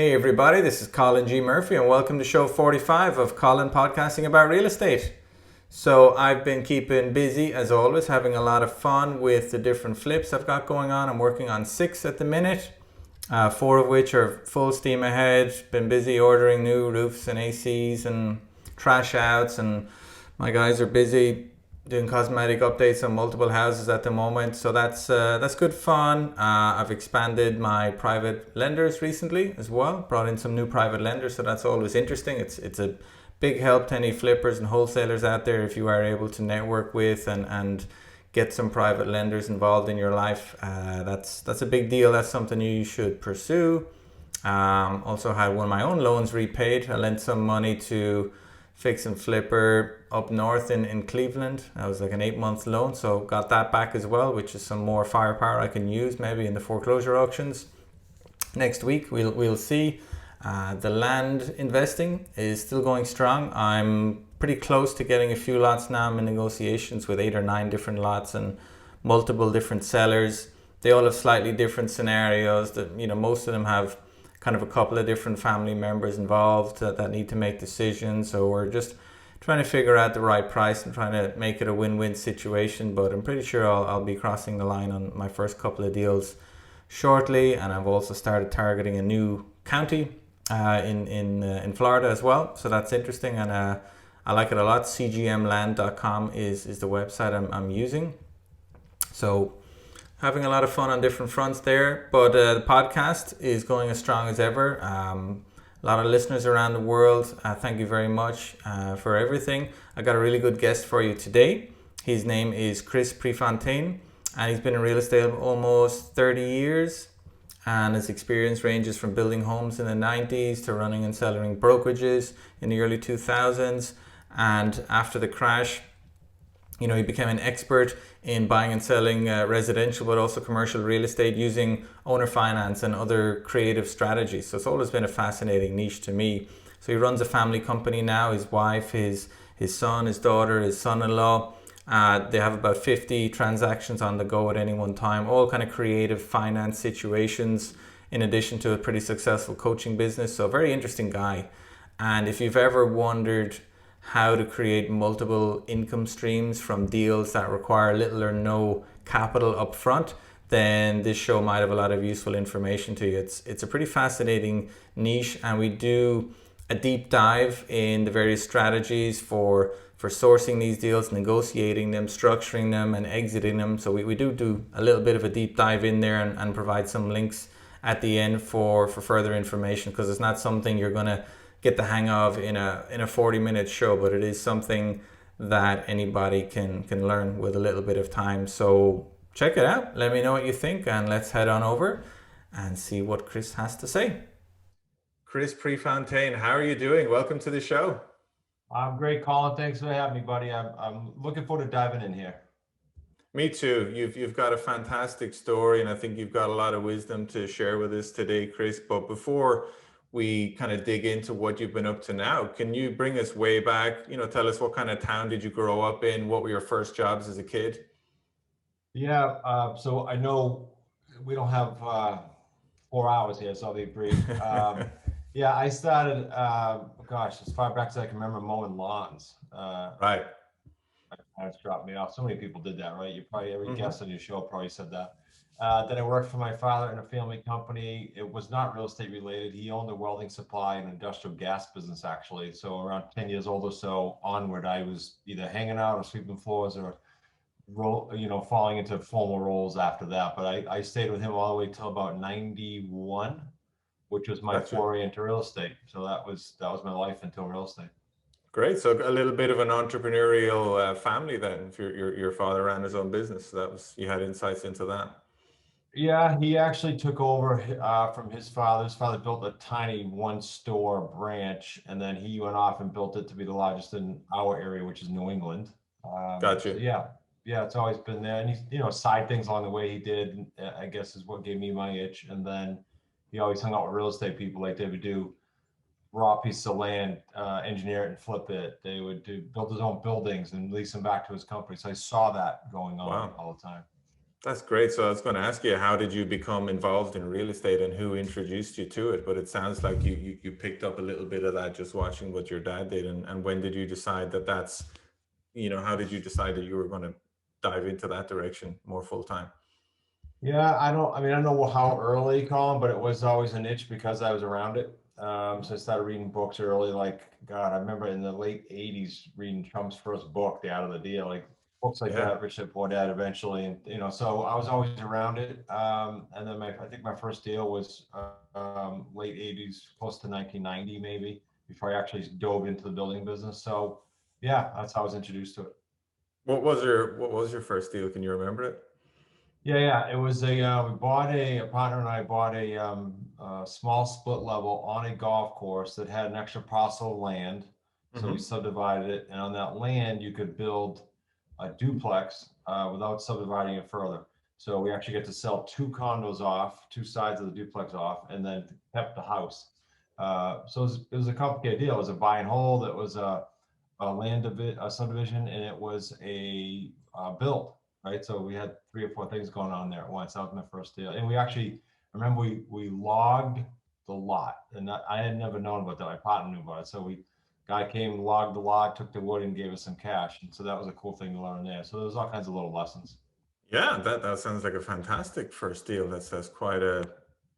Hey everybody, this is Colin G. Murphy and welcome to show 45 of Colin Podcasting About Real Estate. So I've been keeping busy as always, having a lot of fun with the different flips I've got going on. I'm working on 6 at the minute, 4 of which are full steam ahead. Been busy ordering new roofs and ACs and trash outs, and my guys are busy doing cosmetic updates on multiple houses at the moment, so that's good fun. I've expanded my private lenders recently as well, brought in some new private lenders, so that's always interesting. It's a big help to any flippers and wholesalers out there if you are able to network with and get some private lenders involved in your life. That's a big deal. That's something you should pursue. Also had one of my own loans repaid. I lent some money to fix and flipper up north in Cleveland. That was like an 8-month loan, so got that back as well, which is some more firepower I can use maybe in the foreclosure auctions next week. We'll see. The land investing is still going strong. I'm pretty close to getting a few lots now. I'm in negotiations with 8 or 9 different lots and multiple different sellers. They all have slightly different scenarios. That most of them have kind of a couple of different family members involved that need to make decisions. So we're just trying to figure out the right price and trying to make it a win-win situation. But I'm pretty sure I'll be crossing the line on my first couple of deals shortly. And I've also started targeting a new county in Florida as well. So that's interesting, and I like it a lot. cgmland.com is the website I'm using. So having a lot of fun on different fronts there, but the podcast is going as strong as ever. A lot of listeners around the world. Thank you very much for everything. I got a really good guest for you today. His name is Chris Prefontaine, and he's been in real estate almost 30 years. And his experience ranges from building homes in the 90s to running and selling brokerages in the early 2000s. And after the crash, he became an expert in buying and selling residential but also commercial real estate using owner finance and other creative strategies. So it's always been a fascinating niche to me. So he runs a family company now. His wife, his son, his daughter, his son-in-law. They have about 50 transactions on the go at any one time, all kind of creative finance situations, in addition to a pretty successful coaching business. So a very interesting guy. And if you've ever wondered how to create multiple income streams from deals that require little or no capital up front, then this show might have a lot of useful information to you. It's a pretty fascinating niche, and we do a deep dive in the various strategies for sourcing these deals, negotiating them, structuring them, and exiting them. So we do a little bit of a deep dive in there and provide some links at the end for further information, because it's not something you're going to get the hang of in a 40-minute show, but it is something that anybody can learn with a little bit of time. So check it out. Let me know what you think, and let's head on over and see what Chris has to say. Chris Prefontaine, how are you doing? Welcome to the show. I'm great, Colin. Thanks for having me, buddy. I'm looking forward to diving in here. Me too. You've got a fantastic story, and I think you've got a lot of wisdom to share with us today, Chris. But before we kind of dig into what you've been up to now, can you bring us way back? Tell us, what kind of town did you grow up in? What were your first jobs as a kid? Yeah, so I know we don't have 4 hours here, so I'll be brief. Yeah, I started, as far back as I can remember, mowing lawns. Right. My parents dropped me off. So many people did that, right? Every guest on your show probably said that. Then I worked for my father in a family company. It was not real estate related. He owned a welding supply and industrial gas business, actually. So around 10 years old or so onward, I was either hanging out or sweeping floors or falling into formal roles after that. But I stayed with him all the way till about 91, which was my foray into real estate. So that was my life until real estate. Great. So a little bit of an entrepreneurial family then. If your father ran his own business, so you had insights into that. Yeah, he actually took over from his father. His father built a tiny one-store branch, and then he went off and built it to be the largest in our area, which is New England. Gotcha. So yeah, it's always been there. And he, side things along the way he did, I guess, is what gave me my itch. And then he always hung out with real estate people. Like, they would do raw pieces of land, engineer it and flip it. They would build his own buildings and lease them back to his company. So I saw that going on all the time. That's great. So I was going to ask you, how did you become involved in real estate and who introduced you to it? But it sounds like you picked up a little bit of that just watching what your dad did. And when did you decide that how did you decide that you were going to dive into that direction more full time? Yeah, I mean, I don't know how early, Colin, but it was always a niche because I was around it. So I started reading books early. Like, God, I remember in the late 80s reading Trump's first book, The Out of the Deal, like books like Yeah. that, Rich Dad Poor Dad eventually. And, so I was always around it. And then I think my first deal was late 80s, close to 1990, maybe, before I actually dove into the building business. So, yeah, that's how I was introduced to it. What was your first deal? Can you remember it? Yeah. It was we bought a partner and I bought a small split level on a golf course that had an extra parcel of land. So we Hmm. subdivided it, and on that land you could build a duplex without subdividing it further. So we actually get to sell two condos off, two sides of the duplex off, and then kept the house. So it was a complicated deal. It was a buy and hold. It was a subdivision, and it was a build, right? So we had three or four things going on there at once. That was my first deal, and we actually remember we logged the lot, and I had never known about that. My partner knew about it, so we guy came, logged the lot, took the wood, and gave us some cash, and so that was a cool thing to learn there. So there was all kinds of little lessons. Yeah, that sounds like a fantastic first deal. That's quite a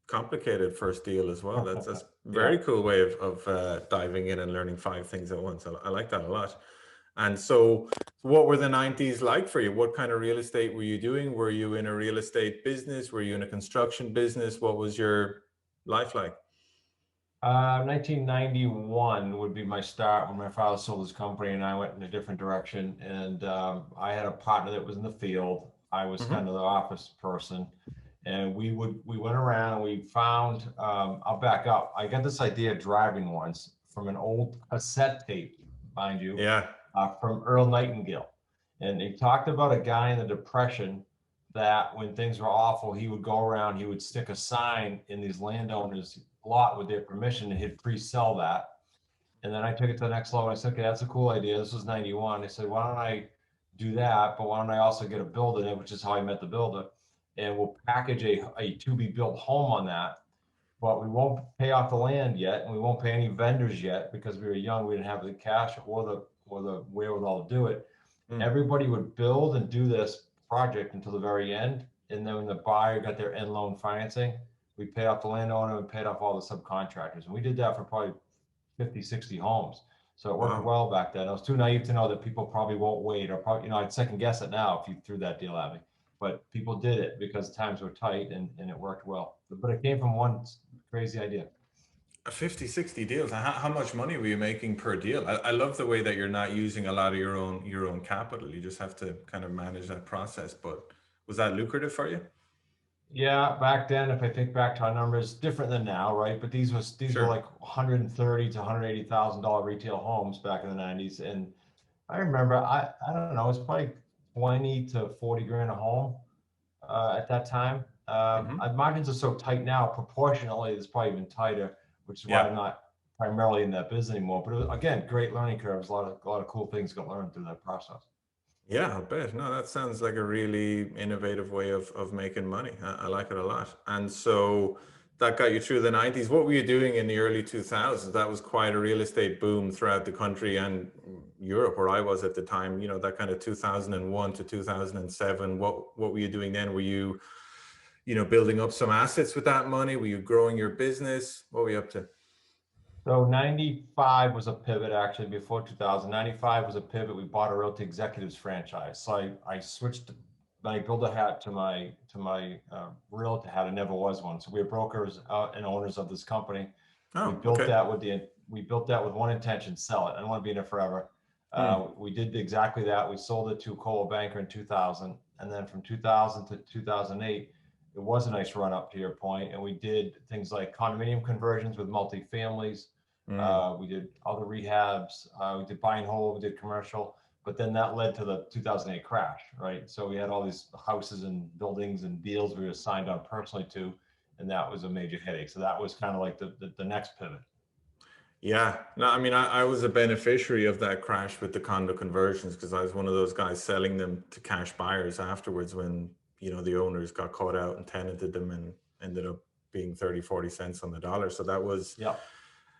complicated first deal as well. That's Yeah. very cool way of diving in and learning five things at once. I like that a lot. And so, what were the 90s like for you? What kind of real estate were you doing? Were you in a real estate business? Were you in a construction business? What was your life like? 1991 would be my start when my father sold his company and I went in a different direction. And I had a partner that was in the field. I was Hmm. kind of the office person, and we went around. We found. I'll back up. I got this idea driving once from an old cassette tape, mind you, Yeah. from Earl Nightingale, and he talked about a guy in the Depression that when things were awful, he would go around. He would stick a sign in these landowners' lot with their permission, and he'd pre-sell that. And then I took it to the next level. I said, okay, that's a cool idea. This was 91. I said, why don't I do that? But why don't I also get a builder in it, which is how I met the builder. And we'll package a to be built home on that. But we won't pay off the land yet, and we won't pay any vendors yet because we were young. We didn't have the cash or the wherewithal to do it. Mm. Everybody would build and do this project until the very end. And then when the buyer got their end loan financing, we paid off the landowner and paid off all the subcontractors. And we did that for probably 50, 60 homes. So it worked Wow. well back then. I was too naive to know that people probably won't wait, or probably, I'd second guess it now if you threw that deal at me. But people did it because times were tight, and it worked well. But it came from one crazy idea. 50, 60 deals. How much money were you making per deal? I love the way that you're not using a lot of your own capital. You just have to kind of manage that process. But was that lucrative for you? Yeah, back then, if I think back to our numbers, different than now, right? But these were Sure. like 130 to $180,000 retail homes back in the 90s. And I remember, I don't know, it's probably 20 to 40 grand a home at that time. Hmm. Margins are so tight now, proportionally, it's probably even tighter, which is why Yeah. I'm not primarily in that business anymore. But it was, again, great learning curves, a lot of cool things got learned through that process. Yeah, I bet. No, that sounds like a really innovative way of making money. I like it a lot. And so that got you through the 90s. What were you doing in the early 2000s? That was quite a real estate boom throughout the country and Europe, where I was at the time, that kind of 2001 to 2007. What were you doing then? Were you, building up some assets with that money? Were you growing your business? What were you up to? So 95 was a pivot actually before 2000. 95 was a pivot. We bought a Realty Executives franchise. So I switched my builder hat to my realtor hat. I never was one. So we are brokers and owners of this company. We Oh, built okay. that with one intention: sell it. I don't want to be in it forever. Hmm. We did exactly that. We sold it to Coldwell Banker in 2000, and then from 2000 to 2008, it was a nice run up to your point, and we did things like condominium conversions with multi-families. Hmm. We did other rehabs. We did buy and hold. We did commercial. But then that led to the 2008 crash, right? So we had all these houses and buildings and deals we were signed on personally to, and that was a major headache. So that was kind of like the next pivot. Yeah, no, I mean, I was a beneficiary of that crash with the condo conversions because I was one of those guys selling them to cash buyers afterwards when, the owners got caught out and tenanted them and ended up being 30-40 cents on the dollar. So Yeah.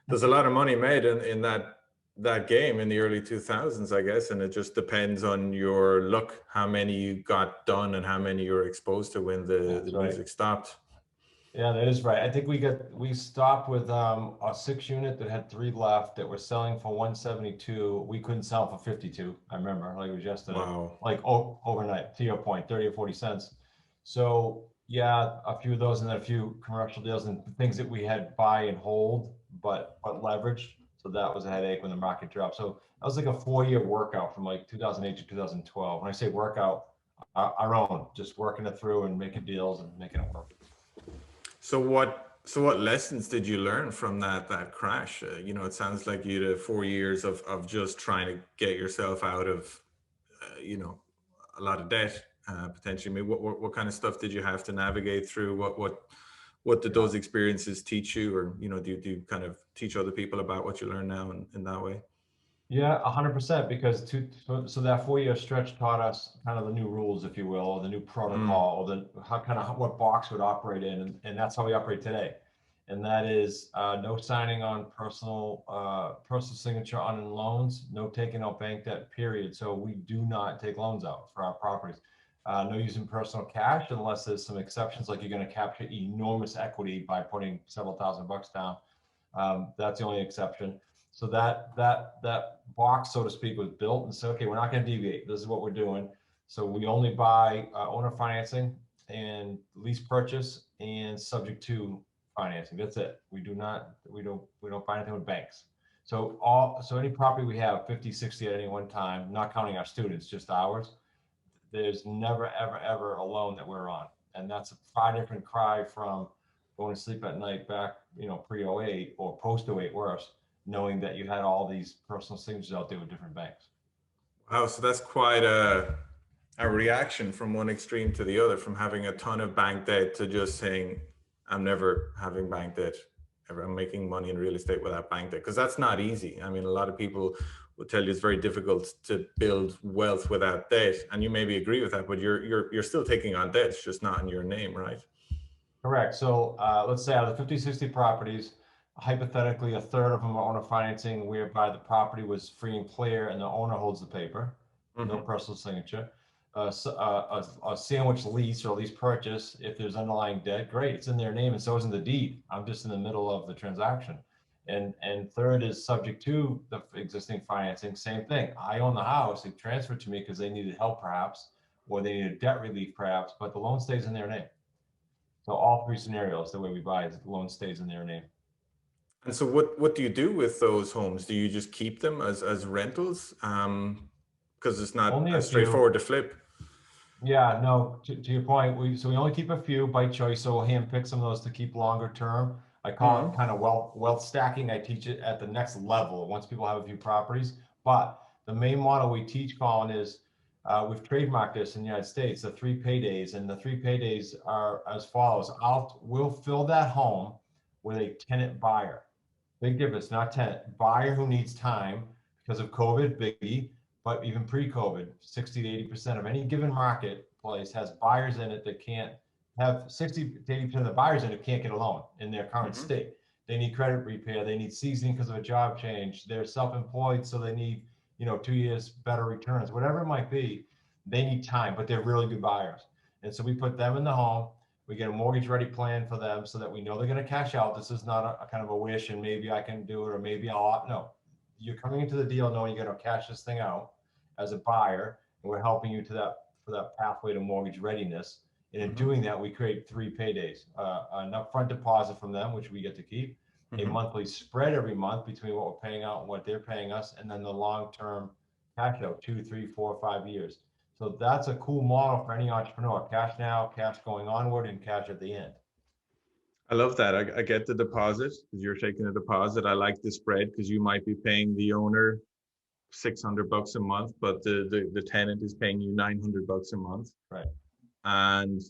there's a lot of money made in that game in the early 2000s, I guess. And it just depends on your luck, how many you got done and how many you were exposed to when the That's right. music stopped. Yeah, that is right. I think we stopped with a 6 unit that had 3 left that were selling for 172. We couldn't sell for 52. I remember, like it was yesterday. Wow. Like overnight, to your point, 30 or 40 cents. So yeah, a few of those, and then a few commercial deals and things that we had buy and hold, but leverage. So that was a headache when the market dropped. So that was like a 4-year workout from like 2008 to 2012. When I say workout, our own, just working it through and making deals and making it work. So what lessons did you learn from that crash? It sounds like you had 4 years of just trying to get yourself out of a lot of debt, potentially. I mean, what kind of stuff did you have to navigate through? What did those experiences teach you, or do you kind of teach other people about what you learn now in that way? Yeah, 100%. Because so that 4-year stretch taught us kind of the new rules, if you will, or the new Mm. protocol, or what box would operate in, and that's how we operate today. And that is no signing on personal signature on loans, no taking out bank debt, period. So we do not take loans out for our properties. No using personal cash unless there's some exceptions, like you're going to capture enormous equity by putting several $1,000s down. That's the only exception. So that box, so to speak, was built and said, okay, we're not going to deviate. This is what we're doing. So we only buy owner financing and lease purchase and subject to financing. That's it. We don't buy anything with banks. So any property we have 50, 60 at any one time, not counting our students, just ours, there's never, ever, ever a loan that we're on. And that's a far different cry from going to sleep at night back, pre-08 or post-08 worse, knowing that you had all these personal signatures out there with different banks. Wow, so that's quite a reaction from one extreme to the other, from having a ton of bank debt to just saying, I'm never having bank debt ever. I'm making money in real estate without bank debt, because that's not easy. I mean, a lot of people will tell you it's very difficult to build wealth without debt, and you maybe agree with that, but you're still taking on debt. It's just not in your name, right? Correct. So let's say out of the 50, 60 properties, hypothetically, a third of them are owner financing, whereby the property was free and clear and the owner holds the paper, no Mm-hmm. personal signature. A sandwich lease or lease purchase, if there's underlying debt, great, it's in their name and so isn't the deed. I'm just in the middle of the transaction. And third is subject to the existing financing, same thing. I own the house, it transferred to me because they needed help perhaps, or they needed debt relief perhaps, but the loan stays in their name. So all 3 scenarios, the way we buy is the loan stays in their name. And so what do you do with those homes? Do you just keep them as rentals? Because it's not Only a as few. straightforward to flip. Yeah, no, to your point, we only keep a few by choice, so we'll hand pick some of those to keep longer term. I call it Mm-hmm. kind of wealth stacking. I teach it at the next level once people have a few properties. But the main model we teach, Colin, is we've trademarked this in the United States, the 3 paydays, and the 3 paydays are as follows. We'll fill that home with a tenant buyer. Big difference, not tenant, buyer who needs time because of COVID, biggie, but even pre-COVID, 60 to 80% of any given marketplace has buyers in it that can't have 60 to 80% of the buyers in it can't get a loan in their current Mm-hmm. state. They need credit repair, they need seasoning because of a job change, they're self-employed, so they need, 2 years better returns, whatever it might be, they need time, but they're really good buyers. And so we put them in the home. We get a mortgage ready plan for them so that we know they're going to cash out. This is not a kind of a wish and maybe I can do it or maybe I'll no. You're coming into the deal knowing you're going to cash this thing out as a buyer, and we're helping you for that pathway to mortgage readiness. And in Mm-hmm. doing that, we create 3 paydays: an upfront deposit from them, which we get to keep, a Mm-hmm. monthly spread every month between what we're paying out and what they're paying us, and then the long-term cash out 2, 3, 4, 5 years. So that's a cool model for any entrepreneur: cash now, cash going onward, and cash at the end. I love that. I get the deposit because you're taking a deposit. I like the spread because you might be paying the owner $600 a month, but the tenant is paying you $900 a month. Right. And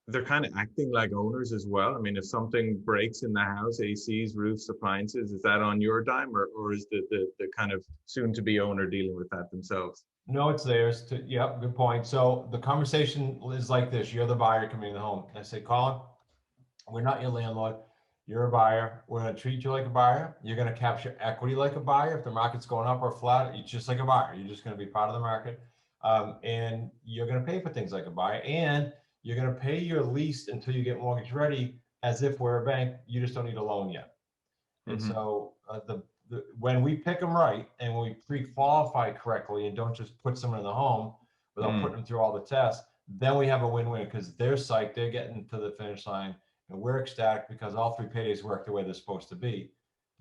they're kind of acting like owners as well. I mean, if something breaks in the house, ACs, roofs, appliances, is that on your dime, or is the kind of soon to be owner dealing with that themselves? No, it's theirs. Yep, good point. So the conversation is like this. You're the buyer coming in the home. I say, Colin, we're not your landlord. You're a buyer. We're going to treat you like a buyer. You're going to capture equity like a buyer. If the market's going up or flat, it's just like a buyer. You're just going to be part of the market. And you're going to pay for things like a buyer. And you're going to pay your lease until you get mortgage ready as if we're a bank. You just don't need a loan yet. And Mm-hmm. so when we pick them right and when we pre-qualify correctly and don't just put someone in the home without putting them through all the tests, then we have a win-win because they're psyched, they're getting to the finish line, and we're ecstatic because all 3 paydays work the way they're supposed to be.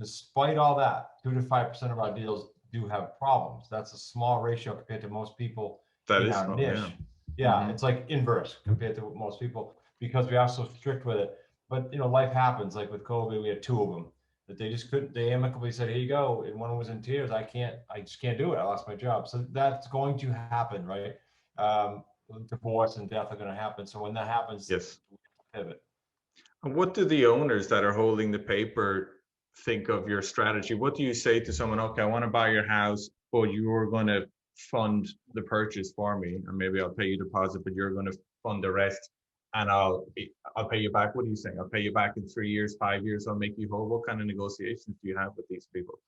Despite all that, 2 to 5% of our deals do have problems. That's a small ratio compared to most people That in is our small, yeah. niche. Yeah, it's like inverse compared to most people because we are so strict with it. But life happens. Like with COVID, we had 2 of them that they just couldn't. They amicably said, "Here you go," and one was in tears. I just can't do it. I lost my job. So that's going to happen, right? Um, Divorce and death are going to happen. So when that happens, Yes. we have to pivot. And what do the owners that are holding the paper think of your strategy? What do you say to someone, okay, I want to buy your house, but you're going to fund the purchase for me, and maybe I'll pay you deposit, but you're going to fund the rest, and I'll pay you back. What do you think? I'll pay you back in 3 years, 5 years, I'll make you whole. What kind of negotiations do you have with these people?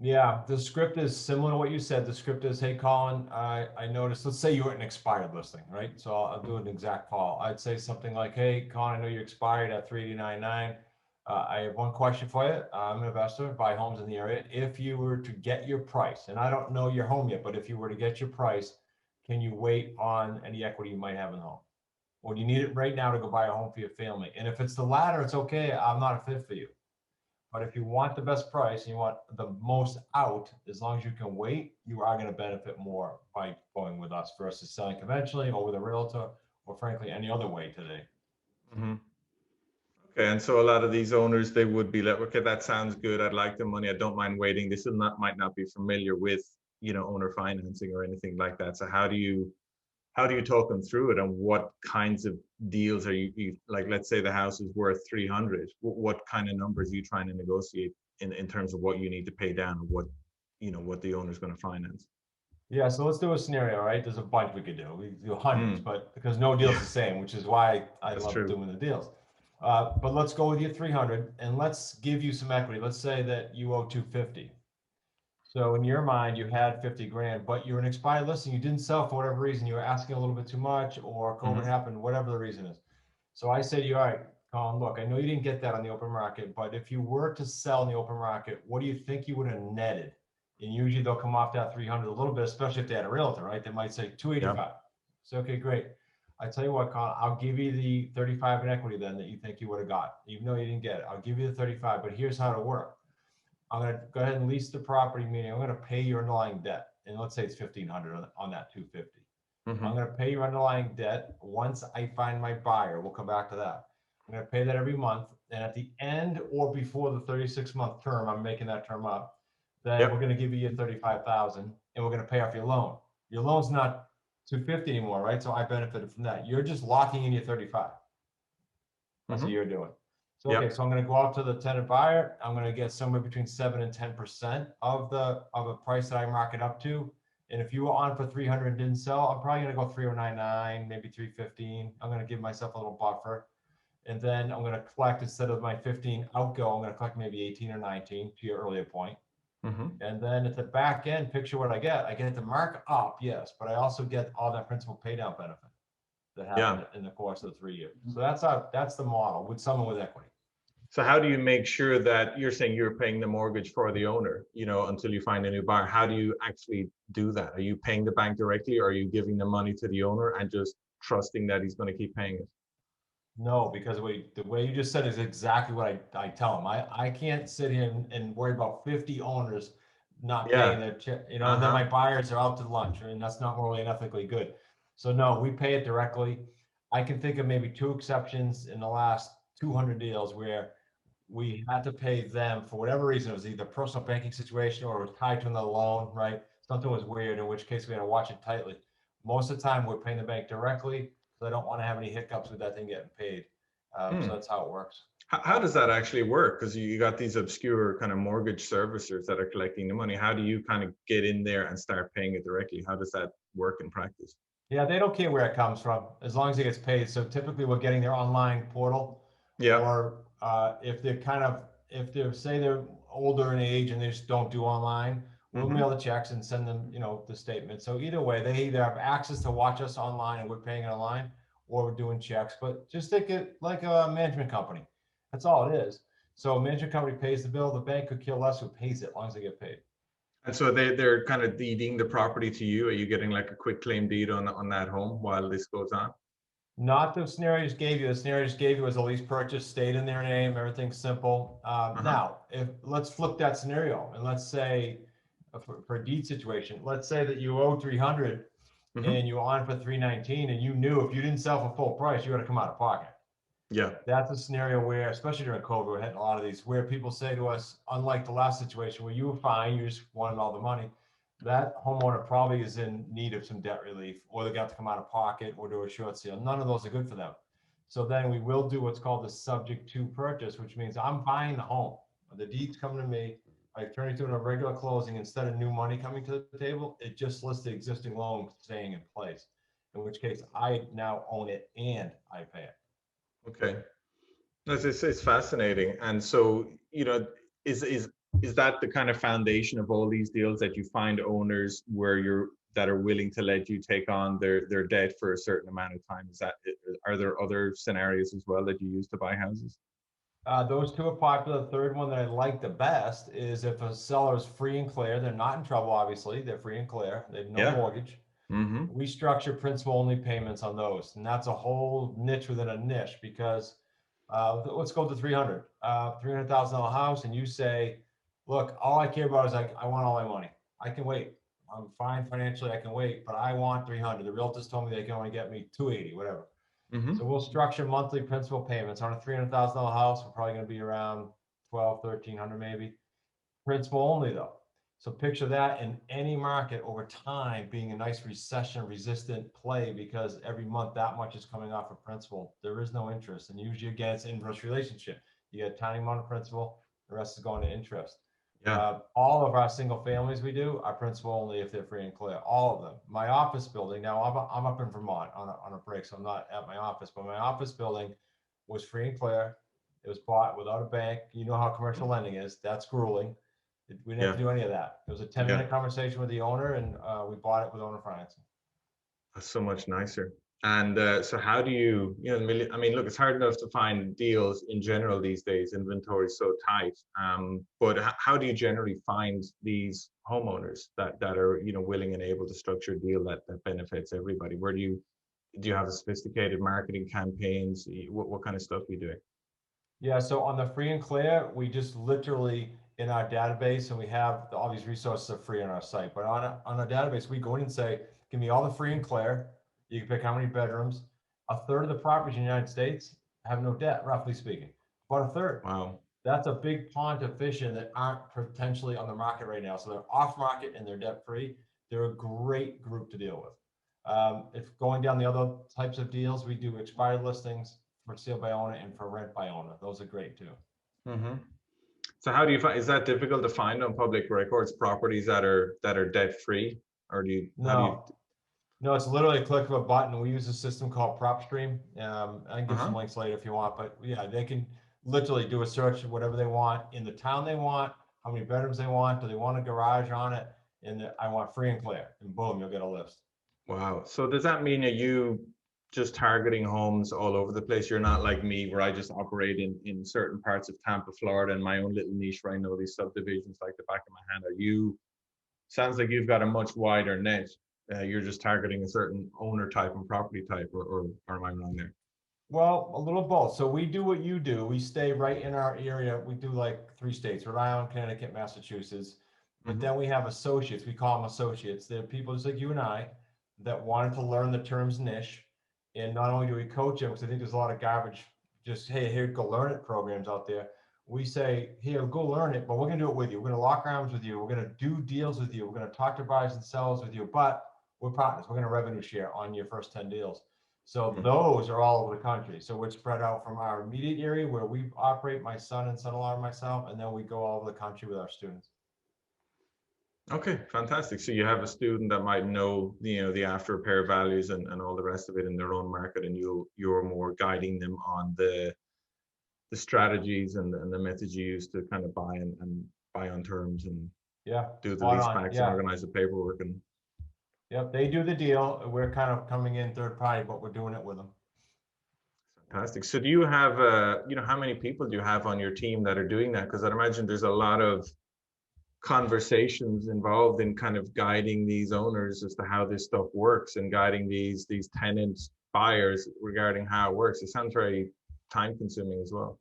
Yeah, the script is similar to what you said. The script is, hey, Colin, I noticed, let's say you're an expired listing, right? So I'll do an exact call. I'd say something like, hey, Colin, I know you expired at 389.9. I have one question for you. I'm an investor, buy homes in the area. If you were to get your price, and I don't know your home yet, but if you were to get your price, can you wait on any equity you might have in the home? Or do you need it right now to go buy a home for your family? And if it's the latter, it's okay. I'm not a fit for you. But if you want the best price and you want the most out, as long as you can wait, you are going to benefit more by going with us versus selling conventionally or with a realtor or frankly any other way today. Mm-hmm. Okay, and so a lot of these owners, they would be like, okay, that sounds good. I'd like the money. I don't mind waiting. This is not might not be familiar with, owner financing or anything like that. So how do you talk them through it, and what kinds of deals are you like? Let's say the house is worth 300. What kind of numbers are you trying to negotiate in terms of what you need to pay down, or what the owner's going to finance? Yeah, so let's do a scenario, right? There's a bunch we could do. We could do hundreds, Mm, but because no deal's yeah, the same, which is why I that's love true. doing the deals. But let's go with your 300 and let's give you some equity. Let's say that you owe 250. So in your mind, you had 50 grand, but you're an expired listing. You didn't sell for whatever reason. You were asking a little bit too much or COVID Hmm. happened, whatever the reason is. So I say to you, all right, Colin, look, I know you didn't get that on the open market, but if you were to sell in the open market, what do you think you would have netted? And usually they'll come off that 300 a little bit, especially if they had a realtor, right? They might say Yeah. 285. So, okay, great. I tell you what, Colin, I'll give you the 35 in equity then that you think you would have got, even though you didn't get it. I'll give you the 35, but here's how to work. I'm going to go ahead and lease the property, meaning I'm going to pay your underlying debt. And let's say it's 1,500 on that 250. I'm Hmm. going to pay your underlying debt once I find my buyer. We'll come back to that. I'm going to pay that every month. And at the end or before the 36-month term, I'm making that term up, then we're Yep. going to give you your 35,000 and we're going to pay off your loan. Your loan's not 250 anymore, right? So I benefited from that. You're just locking in your 35. That's what Hmm. you're doing. So, okay, Yep. so I'm going to go out to the tenant buyer. I'm going to get somewhere between 7 and 10% of a price that I mark it up to. And if you were on for 300 and didn't sell, I'm probably going to go 399, maybe 315. I'm going to give myself a little buffer. And then I'm going to collect, instead of my 15 outgo, I'm going to collect maybe 18 or 19 to your earlier point. Hmm. And then at the back end, picture what I get. I get the mark up, yes, but I also get all that principal pay down benefit that Yeah. happened in the course of the 3 years. So that's the model with someone with equity. So how do you make sure that you're saying you're paying the mortgage for the owner, until you find a new buyer? How do you actually do that? Are you paying the bank directly, or are you giving the money to the owner and just trusting that he's going to keep paying it? No, because the way you just said is exactly what I tell them. I can't sit here and worry about 50 owners not paying Yeah. their check, and then my Uh-huh. buyers are out to lunch, and that's not morally and ethically good. So no, we pay it directly. I can think of maybe 2 exceptions in the last 200 deals where we had to pay them for whatever reason. It was either personal banking situation or it was tied to another loan, right? Something was weird, in which case we had to watch it tightly. Most of the time, we're paying the bank directly, so I don't want to have any hiccups with that thing getting paid. So Hmm. that's how it works. How does that actually work? Because you got these obscure kind of mortgage servicers that are collecting the money. How do you kind of get in there and start paying it directly? How does that work in practice? Yeah, they don't care where it comes from as long as it gets paid. So typically we're getting their online portal, Yeah. or if they're if they're say they're older in age and they just don't do online, we'll Hmm. mail the checks and send them, the statement. So either way, they either have access to watch us online and we're paying it online, or we're doing checks. But just think it like a management company. That's all it is. So a management company pays the bill. The bank could care less who pays it, as long as they get paid. And so they're kind of deeding the property to you. Are you getting like a quick claim deed on that home while this goes on? Not the scenario I just gave you. The scenario I just gave you was a lease purchase, stayed in their name, everything's simple. Uh-huh. Now, if let's flip that scenario and let's say for a deed situation, let's say that you owe 300 Hmm. and you on for 319, and you knew if you didn't sell for full price, you got to come out of pocket. Yeah. That's a scenario where, especially during COVID, we're hitting a lot of these where people say to us, unlike the last situation where you were fine, you just wanted all the money, that homeowner probably is in need of some debt relief, or they got to come out of pocket or do a short sale. None of those are good for them. So then we will do what's called the subject to purchase, which means I'm buying the home. The deed's coming to me. I turn it to a regular closing. Instead of new money coming to the table, it just lists the existing loan staying in place, in which case I now own it and I pay it. Okay. It's fascinating. And so, is is is that the kind of foundation of all these deals that you find owners where you're that are willing to let you take on their debt for a certain amount of time? Are there other scenarios as well that you use to buy houses? Those two are popular. The third one that I like the best is if a seller is free and clear, they're not in trouble, obviously, they're free and clear, they have no Yeah. mortgage. Mm-hmm. We structure principal only payments on those. And that's a whole niche within a niche because let's go to 300, $300,000 house. And you say, look, all I care about is I want all my money. I can wait. I'm fine financially. I can wait, but I want 300. The realtors told me they can only get me 280, whatever. Mm-hmm. So we'll structure monthly principal payments on a $300,000 house. We're probably going to be around 12, 1300 maybe. Principal only though. So picture that in any market over time being a nice recession resistant play because every month that much is coming off of principal. There is no interest. And usually again, it's inverse relationship. You get a tiny amount of principal, the rest is going to interest. Yeah. All of our single families we do are principal only if they're free and clear, all of them. My office building, now I'm up in Vermont on a break, so I'm not at my office, but my office building was free and clear. It was bought without a bank. You know how commercial lending is. That's grueling. We didn't have Yeah. to do any of that. It was a 10 Yeah. minute conversation with the owner and we bought it with owner financing. That's so much nicer. And so, how do I mean, look, it's hard enough to find deals in general these days. Inventory is so tight. But how do you generally find these homeowners that are, willing and able to structure a deal that benefits everybody? Where do you have a sophisticated marketing campaigns? What kind of stuff are you doing? Yeah, so on the free and clear, we just literally in our database, and we have all these resources are free on our site. But on a database, we go in and say, give me all the free and clear. You can pick how many bedrooms. A third of the properties in the United States have no debt, roughly speaking. About a third. Wow. That's a big pond of fish in that aren't potentially on the market right now. So they're off market and they're debt free. They're a great group to deal with. If going down the other types of deals, we do expired listings for sale by owner and for rent by owner. Those are great too. Hmm. So, how do you find? Is that difficult to find on public records properties that are debt free, or how do you? No, no, it's literally a click of a button. We use a system called PropStream. I can Uh give some huh. links later if you want, but yeah, they can literally do a search of whatever they want in the town they want, how many bedrooms they want, do they want a garage on it, and I want free and clear, and boom, you'll get a list. Wow. So does that mean that you just targeting homes all over the place? You're not like me, where I just operate in certain parts of Tampa, Florida, and my own little niche where I know these subdivisions like the back of my hand. Are you? Sounds like you've got a much wider net. You're just targeting a certain owner type and property type, or am I wrong there? Well, a little both. So we do what you do. We stay right in our area. We do like 3 states, Rhode Island, Connecticut, Massachusetts. But Hmm. then we have associates. We call them associates. They're people just like you and I that wanted to learn the terms niche. And not only do we coach them, because I think there's a lot of garbage, just, hey, here, go learn it programs out there. We say, here, go learn it, but we're going to do it with you. We're going to lock arms with you. We're going to do deals with you. We're going to talk to buyers and sellers with you, but we're partners. We're going to revenue share on your first 10 deals. So those are all over the country. So we're spread out from our immediate area where we operate, my son and son-in-law and myself, and then we go all over the country with our students. Okay, fantastic. So you have a student that might know, the after repair values and all the rest of it in their own market, and you're more guiding them on the strategies and the methods you use to kind of buy and buy on terms and Yeah, do the spot lease on. backs and Yeah. organize the paperwork. And Yep, they do the deal. We're kind of coming in third party, but we're doing it with them. fantastic. So do you have, how many people do you have on your team that are doing that? Because I'd imagine there's a lot of conversations involved in kind of guiding these owners as to how this stuff works and guiding these tenant buyers regarding how it works. It sounds very time consuming as well.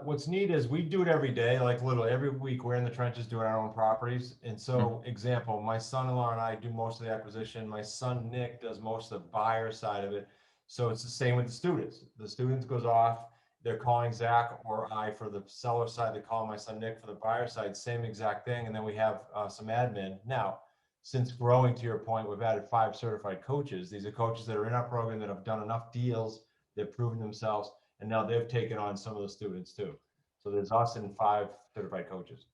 What's neat is we do it every day, like literally every week we're in the trenches doing our own properties. And so example, my son-in-law and I do most of the acquisition. My son, Nick, does most of the buyer side of it. So it's the same with the students. The students goes off, they're calling Zach or I for the seller side. They call my son, Nick, for the buyer side, same exact thing. And then we have some admin. Now, since growing to your point, we've added 5 certified coaches. These are coaches that are in our program that have done enough deals. They've proven themselves. And now they've taken on some of the students too. So there's us and 5 certified coaches.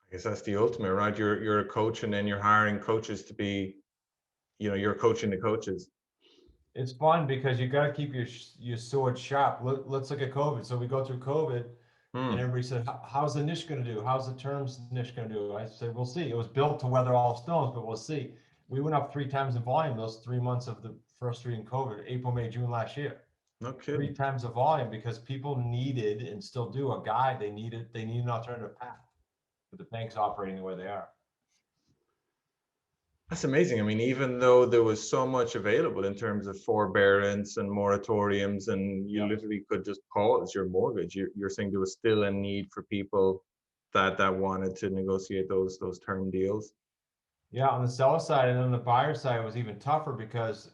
I guess that's the ultimate, right? You're a coach, and then you're hiring coaches to be, you're coaching the coaches. It's fun because you got to keep your sword sharp. Let's look at COVID. So we go through COVID, and everybody said, "How's the niche going to do? How's the terms niche going to do?" I said, "We'll see." It was built to weather all storms, but we'll see. We went up 3 times in volume those 3 months of the first 3 in COVID, April, May, June last year. No 3 kidding. times the volume because people needed and still do a guide. They need an alternative path. But the banks operating the way they are. That's amazing. I mean, even though there was so much available in terms of forbearance and moratoriums, and you literally could just pause your mortgage, you're saying there was still a need for people that wanted to negotiate those term deals. Yeah, on the seller side, and on the buyer side, it was even tougher because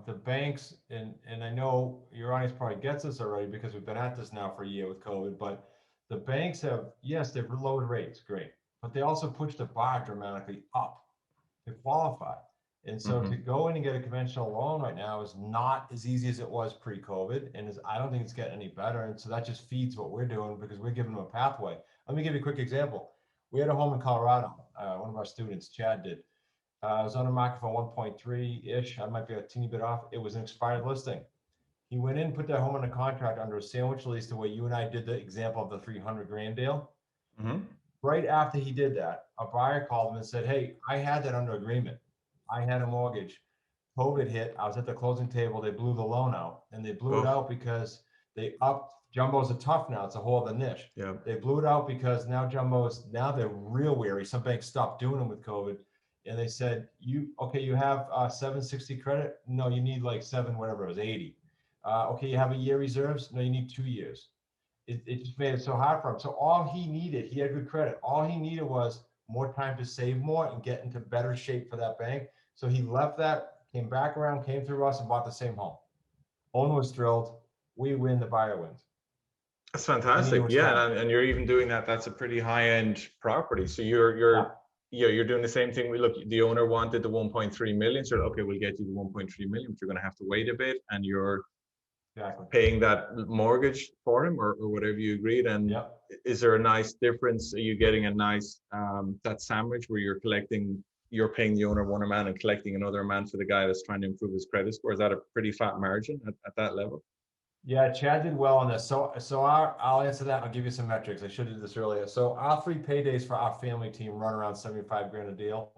the banks, and I know your audience probably gets this already because we've been at this now for a year with COVID, but the banks have, yes, they've lowered rates, great, but they also pushed the bar dramatically up to qualify. And so to go in and get a conventional loan right now is not as easy as it was pre-COVID, and I don't think it's getting any better. And so that just feeds what we're doing because we're giving them a pathway. Let me give you a quick example. We had a home in Colorado. One of our students, Chad, did. It was on the market for 1.3-ish. I might be a teeny bit off. It was an expired listing. He went in, put that home under contract under a sandwich lease the way you and I did the example of the 300 grand deal. Right after he did that, a buyer called him and said, "Hey, I had that under agreement. I had a mortgage. COVID hit. I was at the closing table. They blew the loan out, and they blew it out because they upped. Jumbos are tough now. It's a whole other niche. Yeah. They blew it out because now they're real wary. Some banks stopped doing them with COVID. And they said, you have 760 credit? No, you need like 7, whatever it was, 80. Okay, you have a year reserves? No, you need 2 years. It just made it so hard for him. So all he needed, he had good credit. All he needed was more time to save more and get into better shape for that bank. So he left that, came back around, came through us and bought the same home. Owner was thrilled. We win, the buyer wins. That's fantastic. Yeah, and you're even doing that. That's a pretty high-end property. So you're doing the same thing. Look, the owner wanted the 1.3 million. So okay, we'll get you the 1.3 million, but you're going to have to wait a bit, and you're paying that mortgage for him or whatever you agreed. And is there a nice difference? Are you getting a nice that sandwich where you're paying the owner one amount and collecting another amount for the guy that's trying to improve his credit score? Is that a pretty fat margin at that level? Yeah, Chad did well on this. So I'll answer that. I'll give you some metrics. I should have did this earlier. So our 3 paydays for our family team run around 75 grand a deal.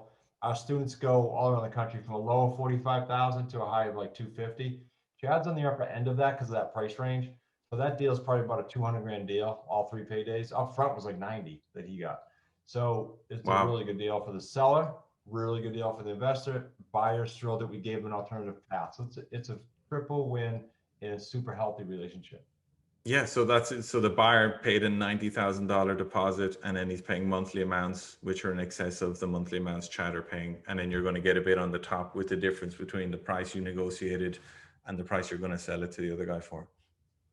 Our students go all around the country from a low of 45,000 to a high of like 250. Chad's on the upper end of that because of that price range. So that deal is probably about a 200 grand deal, all 3 paydays. Up front was like 90 that he got. So it's a really good deal for the seller, really good deal for the investor. Buyers thrilled that we gave them an alternative path. So it's a triple win in a super healthy relationship. Yeah, so that's it. So the buyer paid a $90,000 deposit, and then he's paying monthly amounts, which are in excess of the monthly amounts Chad are paying. And then you're going to get a bit on the top with the difference between the price you negotiated and the price you're going to sell it to the other guy for.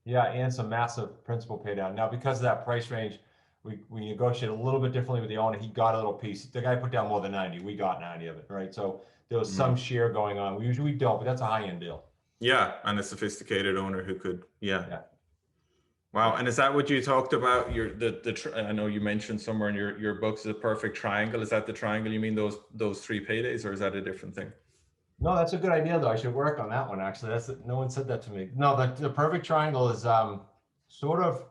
Yeah, and some massive principal pay down. Now, because of that price range, we negotiated a little bit differently with the owner. He got a little piece. The guy put down more than 90. We got 90 of it, right? So there was some share going on. We usually don't, but that's a high-end deal. Yeah, and a sophisticated owner who could, yeah. Yeah. Wow. Yeah. And is that what you talked about? I know you mentioned somewhere in your books the perfect triangle. Is that the triangle? You mean those three paydays, or is that a different thing? No, that's a good idea though. I should work on that one actually. No one said that to me. No, the perfect triangle is sort of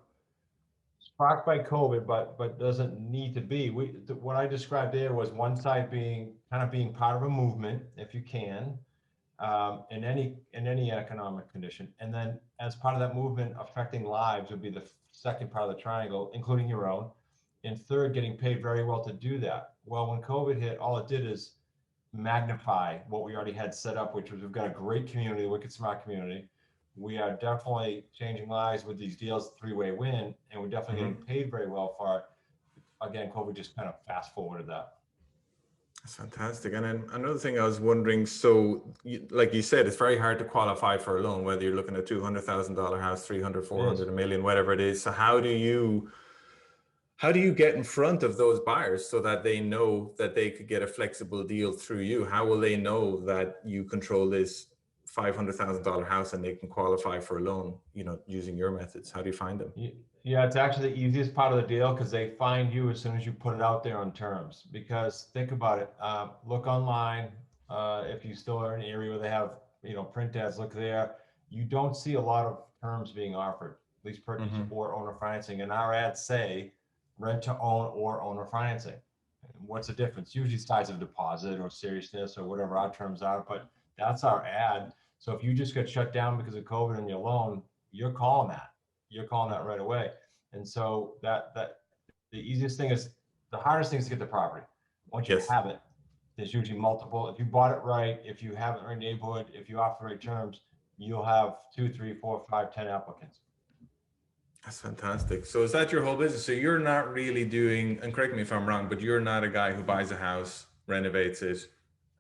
sparked by COVID, but doesn't need to be. What I described there was one side being part of a movement, if you can, in any economic condition, and then as part of that movement, affecting lives would be the second part of the triangle, including your own, and third, getting paid very well to do that. Well, when COVID hit, all it did is magnify what we already had set up, which was we've got a great community, wicked smart community. We are definitely changing lives with these deals, three-way win, and we're definitely getting paid very well for it. Again, COVID just kind of fast forwarded that. That's fantastic. And then another thing I was wondering, so like you said, it's very hard to qualify for a loan, whether you're looking at $200,000 house, 300, 400, a million, whatever it is. So how do you get in front of those buyers so that they know that they could get a flexible deal through you? How will they know that you control this $500,000 house and they can qualify for a loan, using your methods? How do you find them? Yeah, it's actually the easiest part of the deal because they find you as soon as you put it out there on terms. Because think about it, look online. If you still are in an area where they have, print ads, look there. You don't see a lot of terms being offered, at least purchase or owner financing. And our ads say rent to own or owner financing. What's the difference? Usually size of deposit or seriousness or whatever our terms are, but that's our ad. So if you just got shut down because of COVID and your loan, you're calling that right away. And so that the easiest thing is the hardest thing is to get the property. Once you Yes. have it, there's usually multiple. If you bought it right, if you have it in the right neighborhood, if you offer the right terms, you'll have 2, 3, 4, 5, 10 applicants. That's fantastic. So is that your whole business? So you're not really doing, and correct me if I'm wrong, but you're not a guy who buys a house, renovates it,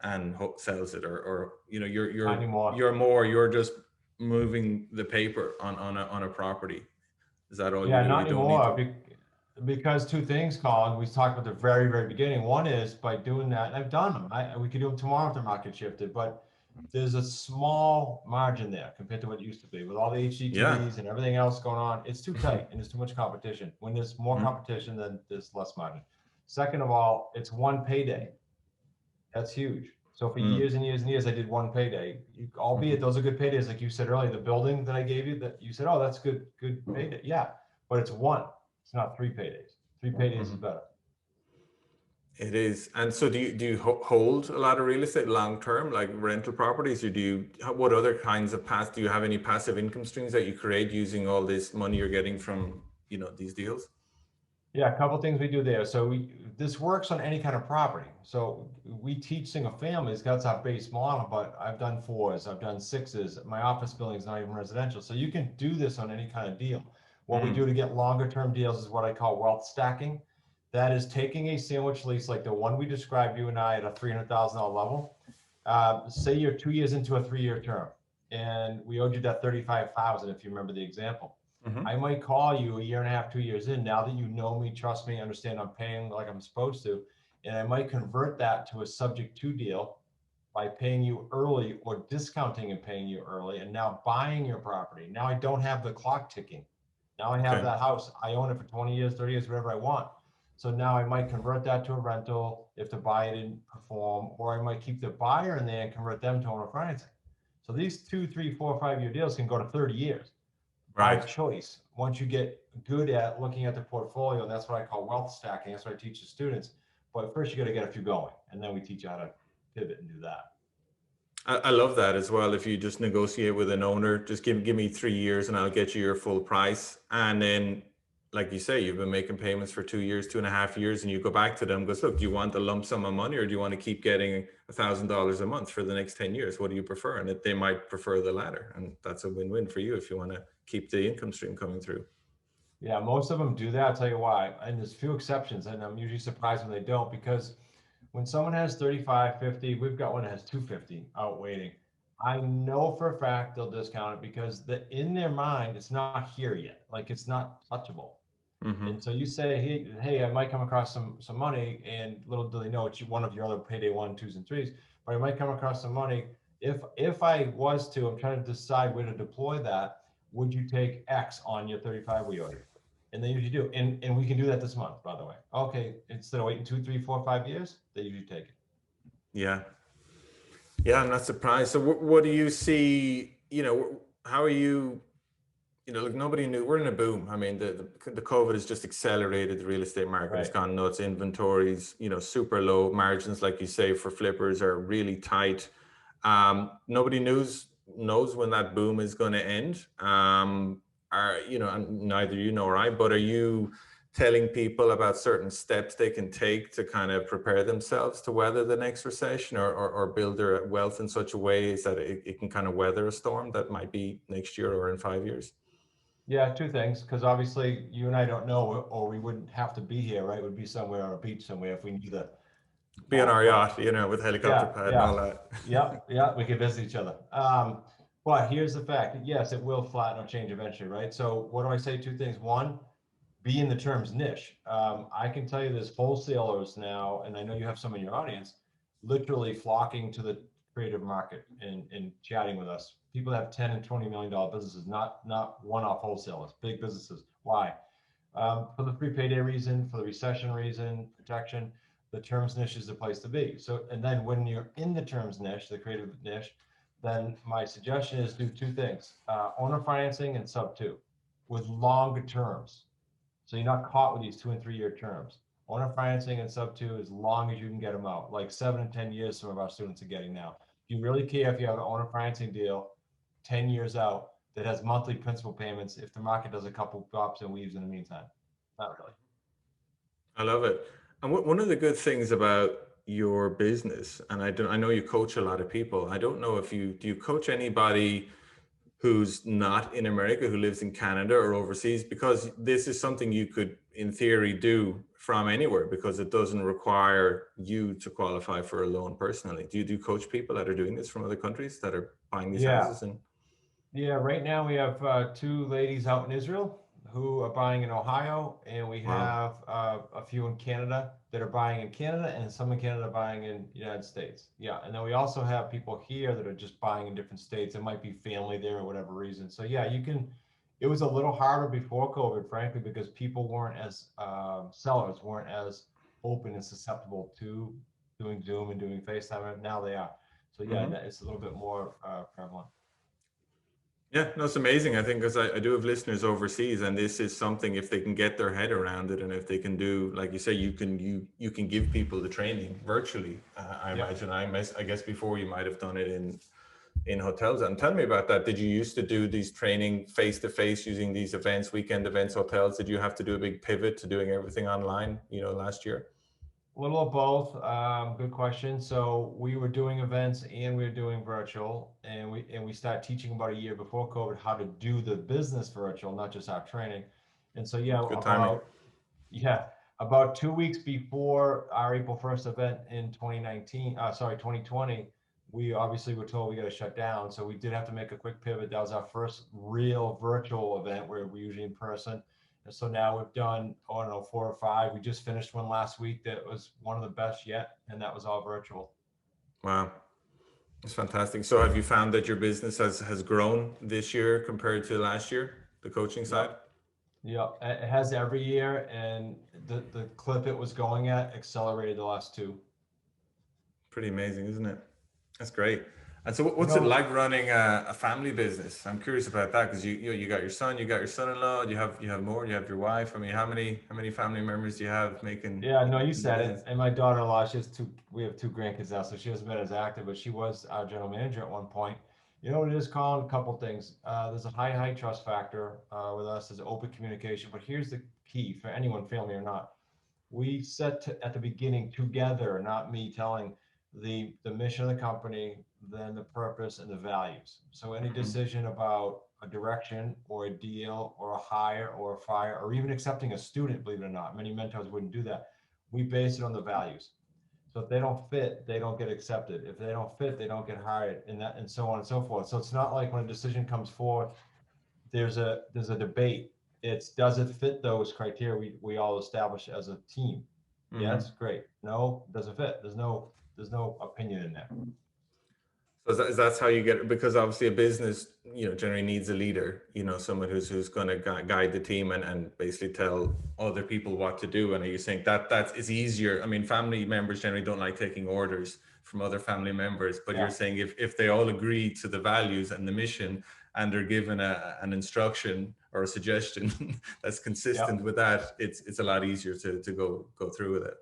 and sells it, or Not anymore. you're just moving the paper on a property. Is that all you Yeah, do? not You don't need anymore. to. Because two things, Colin, we talked about the very, very beginning. One is by doing that, and I've done them. We could do them tomorrow if the market shifted, but there's a small margin there compared to what it used to be. With all the Yeah. HGTVs and everything else going on, it's too tight and there's too much competition. When there's more competition, then there's less margin. Second of all, it's one payday. That's huge. So for years and years and years, I did one payday. Albeit those are good paydays, like you said earlier. The building that I gave you, that you said, oh, that's good payday. Yeah, but it's one. It's not three paydays. Three paydays is better. It is. And so do you hold a lot of real estate long term, like rental properties, or what other kinds of do you have any passive income streams that you create using all this money you're getting from, these deals? Yeah, a couple of things we do there. So this works on any kind of property. So we teach single families, that's our base model, but I've done 4s, I've done 6s. My office building is not even residential. So you can do this on any kind of deal. What we do to get longer term deals is what I call wealth stacking. That is taking a sandwich lease like the one we described, you and I, at a $300,000 level. Say you're 2 years into a 3-year term and we owed you that 35,000 if you remember the example. I might call you a year and a half, 2 years in, now that you know me, trust me, understand I'm paying like I'm supposed to, and I might convert that to a subject to deal by paying you early or discounting and paying you early, and now buying your property. Now I don't have the clock ticking. Now I have that house. I own it for 20 years, 30 years, whatever I want. So now I might convert that to a rental if the buyer didn't perform, or I might keep the buyer in there and convert them to owner financing. So these 2, 3, 4, 5-year deals can go to 30 years. By choice. Once you get good at looking at the portfolio, and that's what I call wealth stacking. That's what I teach the students. But first, you got to get a few going, and then we teach you how to pivot and do that. I love that as well. If you just negotiate with an owner, just give me 3 years and I'll get you your full price. And then, like you say, you've been making payments for 2 years, 2.5 years, and you go back to them and goes, look, do you want a lump sum of money or do you want to keep getting $1,000 a month for the next 10 years? What do you prefer? And they might prefer the latter. And that's a win-win for you if you want to keep the income stream coming through. Yeah, most of them do that. I'll tell you why. And there's few exceptions, and I'm usually surprised when they don't, because when someone has 35, 50, we've got one that has 250 out waiting. I know for a fact they'll discount it because in their mind, it's not here yet. Like it's not touchable. And so you say, hey, I might come across some money, and little do they know it's one of your other payday 1, 2s, and 3s, but I might come across some money. If I was to, I'm trying to decide where to deploy that. Would you take X on your 35 we owe you? And they usually do. And we can do that this month, by the way. Okay, instead of waiting 2, 3, 4, 5 years, they usually take it. Yeah. Yeah, I'm not surprised. So what do you see, how are you, look, nobody knew we're in a boom. I mean, the COVID has just accelerated the real estate market. It's Right. gone nuts. Inventories, super low. Margins, like you say, for flippers are really tight. Nobody knows when that boom is going to end. And neither you nor I, but are you telling people about certain steps they can take to kind of prepare themselves to weather the next recession, or build their wealth in such a way that it can kind of weather a storm that might be next year or in 5 years? Yeah, two things, because obviously you and I don't know, or we wouldn't have to be here, right? We'd be somewhere on a beach somewhere if we knew the Be on path. our But yacht, with helicopter yeah, pad and yeah, all that. yeah, we could visit each other. But here's the fact. Yes, it will flatten or change eventually, right? So what do I say? Two things. One, be in the terms niche. I can tell you there's wholesalers now, and I know you have some in your audience, literally flocking to the creative market and chatting with us. People that have 10 and $20 million businesses, not one-off wholesalers, big businesses. Why? For the free payday reason, for the recession reason, protection. The terms niche is the place to be. So, and then when you're in the terms niche, the creative niche, then my suggestion is do two things: owner financing and sub two, with longer terms. So you're not caught with these 2 and 3 year terms. Owner financing and sub two, as long as you can get them out, like 7 and 10 years. Some of our students are getting now. Do you really care if you have an owner financing deal 10 years out that has monthly principal payments if the market does a couple drops and weaves in the meantime? Not really. I love it. And one of the good things about your business, and I know you coach a lot of people. I don't know if do you coach anybody who's not in America, who lives in Canada or overseas, because this is something you could, in theory, do from anywhere because it doesn't require you to qualify for a loan personally. Do you coach people that are doing this from other countries that are buying these Yeah. houses? And Yeah, right now we have two ladies out in Israel who are buying in Ohio, and we wow, have a few in Canada that are buying in Canada, and some in Canada buying in the United States. Yeah, and then we also have people here that are just buying in different states. It might be family there or whatever reason. So yeah, you can. It was a little harder before COVID, frankly, because people weren't as sellers weren't as open and susceptible to doing Zoom and doing FaceTime. And now they are. So yeah, hmm, it's a little bit more prevalent. yeah, no, it's amazing. I think because I do have listeners overseas, and this is something, if they can get their head around it, and if they can do, like you say, you can give people the training virtually. I Yep. imagine. I guess before you might have done it in hotels. And tell me about that. Did you used to do these training face to face using these events, weekend events, hotels? Did you have to do a big pivot to doing everything online, last year? A little of both. Good question. So we were doing events and we were doing virtual, and we started teaching about a year before COVID how to do the business virtual, not just our training. And so Good timing. yeah, about 2 weeks before our April 1st event in 2020, we obviously were told we got to shut down. So we did have to make a quick pivot. That was our first real virtual event where we're usually in person. And so now we've done, I don't know, 4 or 5. We just finished one last week that was one of the best yet, and that was all virtual. Wow, it's fantastic. So have you found that your business has grown this year compared to last year, the coaching side? Yep. Yep. It has every year, and the clip it was going at accelerated the last two. Pretty amazing, isn't it? That's great. And so, You what's it know, like running a family business? I'm curious about that because you got your son, you got your son-in-law, you have more, you have your wife. I mean, how many family members do you have making Yeah, no, you in the said it. business? And my daughter-in-law, she has two, we have two grandkids now, so she hasn't been as active, but she was our general manager at one point. You know what it is, Colin? A couple things. There's a high trust factor with us. There's open communication, but here's the key for anyone, family or not. We set at the beginning together, not me telling the mission of the company, then the purpose and the values. So any Hmm. decision about a direction or a deal or a hire or a fire or even accepting a student, believe it or not, many mentors wouldn't do that. We base it on the values. So if they don't fit, they don't get accepted. If they don't fit, they don't get hired, and so on and so forth. So it's not like when a decision comes forth, there's a debate. It's, does it fit those criteria we all establish as a team? Hmm. Yes, great. No, doesn't fit. There's no opinion in there. So that's how you get, because obviously a business, generally needs a leader, someone who's going to guide the team and basically tell other people what to do. And are you saying that is easier? I mean, family members generally don't like taking orders from other family members, but you're Yeah. saying if they all agree to the values and the mission and they're given an instruction or a suggestion that's Yeah. consistent with that, it's a lot easier to go through with it.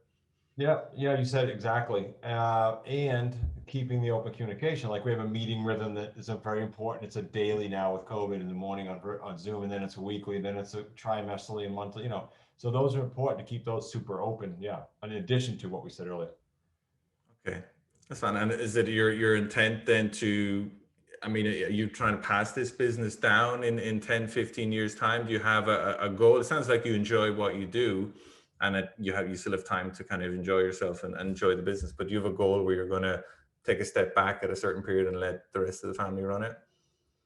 Yeah, yeah, you said it exactly. And keeping the open communication. Like we have a meeting rhythm that is very important. It's a daily now with COVID in the morning on Zoom, and then it's a weekly, then it's a trimesterly and monthly, So those are important to keep those super open. Yeah. In addition to what we said earlier. Okay, that's fine. And is it your intent then to, I mean, are you trying to pass this business down in 10, 15 years time? Do you have a goal? It sounds like you enjoy what you do and you still have time to kind of enjoy yourself and enjoy the business, but do you have a goal where you're going to take a step back at a certain period and let the rest of the family run it?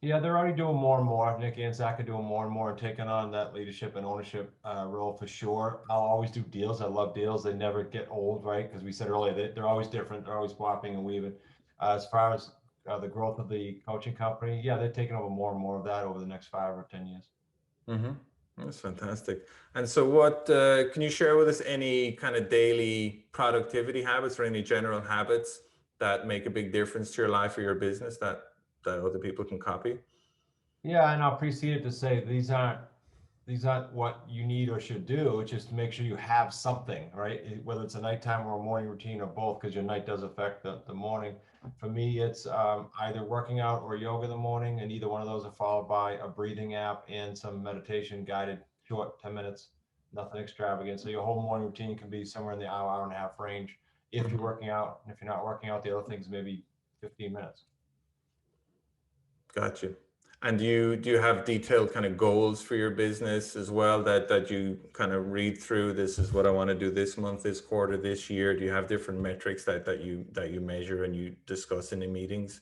Yeah, they're already doing more and more. Nick and Zach are doing more and more and taking on that leadership and ownership role for sure. I'll always do deals. I love deals. They never get old, right? Because we said earlier that they're always different. They're always swapping and weaving. As far as the growth of the coaching company, yeah, they're taking over more and more of that over the next 5 or 10 years. Mm-hmm. That's fantastic. And so, what can you share with us any kind of daily productivity habits or any general habits that make a big difference to your life or your business that other people can copy? Yeah, and I'll precede it to say these aren't what you need or should do. It's just to make sure you have something, right? Whether it's a nighttime or a morning routine or both, because your night does affect the morning. For me, it's either working out or yoga in the morning, and either one of those are followed by a breathing app and some meditation guided short 10 minutes, nothing extravagant. So your whole morning routine can be somewhere in the hour and a half range if you're Mhm. working out. And if you're not working out, the other things maybe 15 minutes. Got you. And do you have detailed kind of goals for your business as well that you kind of read through? This is what I want to do this month, this quarter, this year. Do you have different metrics that you measure and you discuss in the meetings?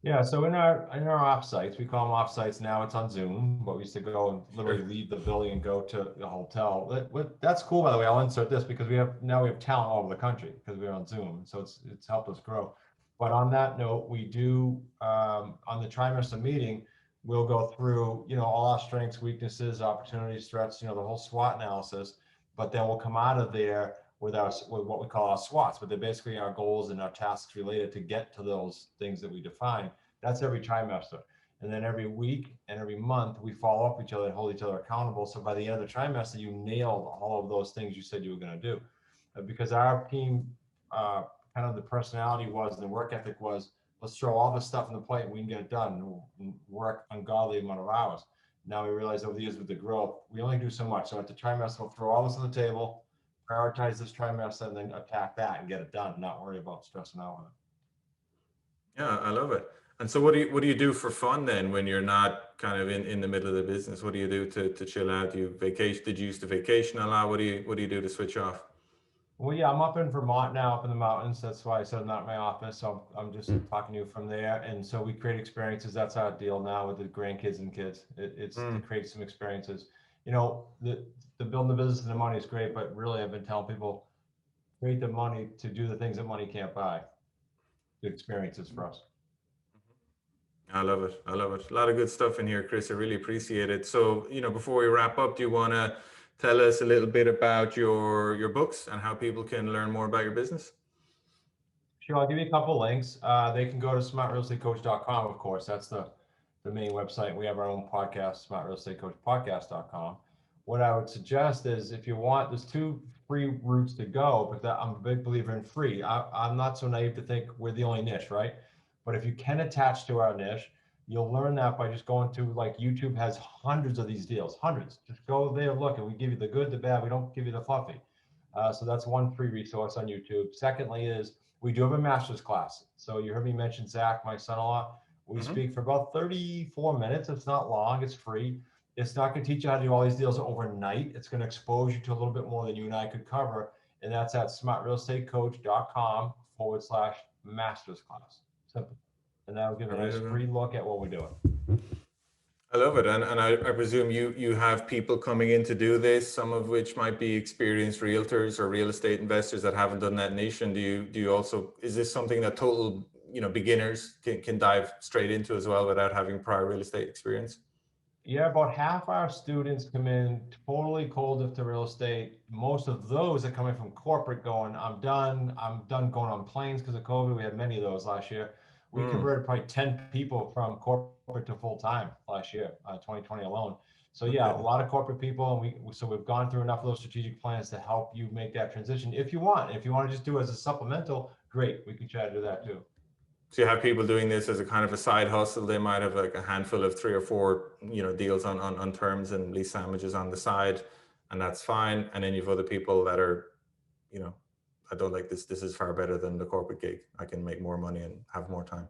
Yeah, so in our offsites, we call them offsites now. It's on Zoom, but we used to go and literally Sure. leave the building and go to the hotel. That's cool, by the way. I'll insert this because we have talent all over the country because we're on Zoom, so it's helped us grow. But on that note, we do on the trimester meeting, we'll go through all our strengths, weaknesses, opportunities, threats, the whole SWOT analysis. But then we'll come out of there with what we call our SWATs, but they're basically our goals and our tasks related to get to those things that we define. That's every trimester. And then every week and every month, we follow up each other and hold each other accountable. So by the end of the trimester, you nailed all of those things you said you were going to do. Because our team, kind of the personality was and the work ethic was, let's throw all this stuff in the plate and we can get it done and work ungodly amount of hours. Now we realize over the years with the growth, we only do so much. So at the trimester, we'll throw all this on the table, prioritize this trimester, and then attack that and get it done, not worry about stressing out on it. Yeah, I love it. And so what do you do for fun then when you're not kind of in the middle of the business? What do you do to chill out? Do you vacation? Did you used to vacation a lot? What do you do to switch off? Well, yeah, I'm up in Vermont now, up in the mountains. That's why I said I'm not in my office. So I'm just talking to you from there. And so we create experiences. That's our deal now with the grandkids and kids. It's to Mm. create some experiences. The building the business and the money is great, but really I've been telling people create the money to do the things that money can't buy. Good experiences for us. I love it. I love it. A lot of good stuff in here, Chris. I really appreciate it. So, before we wrap up, do you want to tell us a little bit about your books and how people can learn more about your business? Sure, I'll give you a couple links. They can go to smartrealestatecoach.com, of course. That's the main website. We have our own podcast, smartrealestatecoachpodcast.com. What I would suggest is if you want, there's two free routes to go, but I'm a big believer in free. I'm not so naive to think we're the only niche, right? But if you can attach to our niche, you'll learn that by just going to, like, YouTube has hundreds of these deals, hundreds. Just go there, look, and we give you the good, the bad. We don't give you the fluffy. So that's one free resource on YouTube. Secondly is we do have a master's class. So you heard me mention Zach, my son-in-law. We Hmm. speak for about 34 minutes. It's not long. It's free. It's not going to teach you how to do all these deals overnight. It's going to expose you to a little bit more than you and I could cover. And that's at smartrealestatecoach.com/master's class. Simple. And that'll give a nice free look at what we're doing. I love it. And I presume you have people coming in to do this, some of which might be experienced realtors or real estate investors that haven't done that niche. And do you also, is this something that total beginners can dive straight into as well without having prior real estate experience? Yeah, about half our students come in totally cold to real estate. Most of those are coming from corporate going, I'm done going on planes because of COVID. We had many of those last year. We converted probably 10 people from corporate to full-time last year, 2020 alone. So yeah, a lot of corporate people, and we've gone through enough of those strategic plans to help you make that transition if you want. If you want to just do it as a supplemental, great, we can try to do that too. So you have people doing this as a kind of a side hustle. They might have like a handful of 3 or 4, deals on terms and lease sandwiches on the side, and that's fine. And then you've other people that are, I don't like this. This is far better than the corporate gig. I can make more money and have more time.